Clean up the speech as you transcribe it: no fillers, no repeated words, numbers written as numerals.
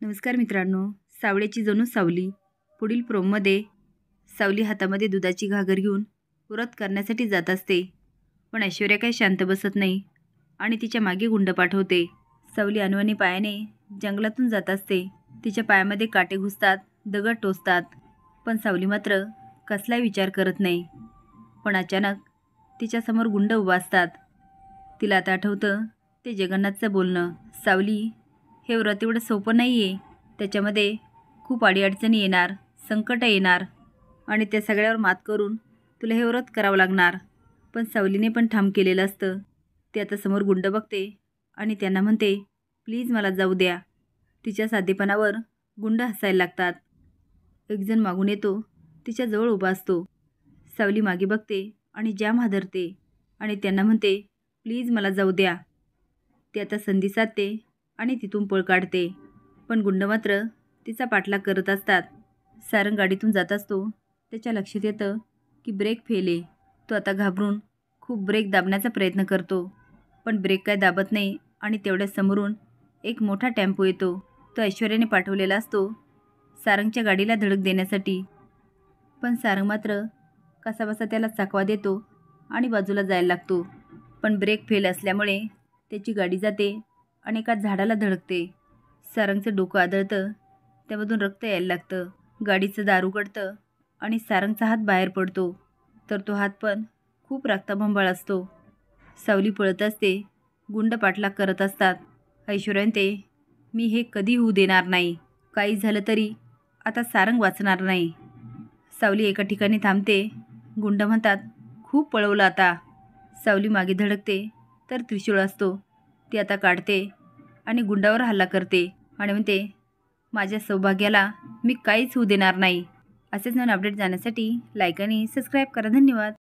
नमस्कार मित्रांनो, सावळ्याची जणू सावली. पुढील प्रोममध्ये सावली हातामध्ये दुधाची घागर घेऊन व्रत करण्यासाठी जात असते. पण ऐश्वर्या काही शांत बसत नाही आणि तिच्या मागे गुंड पाठवते. सावली अनवाणी पायाने जंगलातून जात असते. तिच्या पायामध्ये काटे घुसतात, दगड टोचतात, पण सावली मात्र कसलाही विचार करत नाही. पण अचानक तिच्यासमोर गुंड उभा असतात. तिला आता आठवतं ते जगन्नाथचं बोलणं, सावली, हे व्रत एवढं सोपं नाही आहे. त्याच्यामध्ये खूप अडीअडचणी येणार, संकट येणार आणि त्या सगळ्यावर मात करून तुला हे व्रत करावं लागणार. पण सावलीने पण ठाम केलेलं असतं. ती आता समोर गुंड बघते आणि त्यांना म्हणते, प्लीज मला जाऊ द्या. तिच्या साधेपणावर गुंड हसायला लागतात. एकजण मागून येतो, तिच्याजवळ उभा असतो. सावली मागे बघते आणि जाम हादरते आणि त्यांना म्हणते, प्लीज मला जाऊ द्या. ती आता संधी साधते आणि तिथून पळ काढते. पण गुंड मात्र तिचा पाठलाग करत असतात. सारंग गाडीतून जात असतो. त्याच्या लक्षात येतं की ब्रेक फेल आहे. तो आता घाबरून खूप ब्रेक दाबण्याचा प्रयत्न करतो, पण ब्रेक काय दाबत नाही आणि तेवढ्या समोरून एक मोठा टेम्पो येतो. तो ऐश्वर्याने पाठवलेला असतो सारंगच्या गाडीला धडक देण्यासाठी. पण सारंग मात्र कसाबसा त्याला चकवा देतो आणि बाजूला जायला लागतो. पण ब्रेक फेल असल्यामुळे त्याची गाडी जाते आणि एका झाडाला धडकते. सारंगचं डोकं आदळतं, त्यामधून रक्त यायला लागतं. गाडीचं दार उघडतं आणि सारंगचा हात बाहेर पडतो, तर तो हात पण खूप रक्ताबंबाळ असतो. सावली पळत असते, गुंड पाठलाग करत असतात. ऐश्वर्याने, मी हे कधी होऊ देणार नाही. काही झालं तरी आता सारंग वाचणार नाही. सावली एका ठिकाणी थांबते. गुंड म्हणतात, खूप पळवलं आता. सावली मागे धडकते तर त्रिशूळ असतो. ती आता काढते आणि गुंडावर हल्ला करते आणि म्हणते, माझ्या सौभाग्याला मी काहीच होऊ देणार नाही. असेच नवीन अपडेट जाण्यासाठी लाईक आणि सबस्क्राईब करा. धन्यवाद.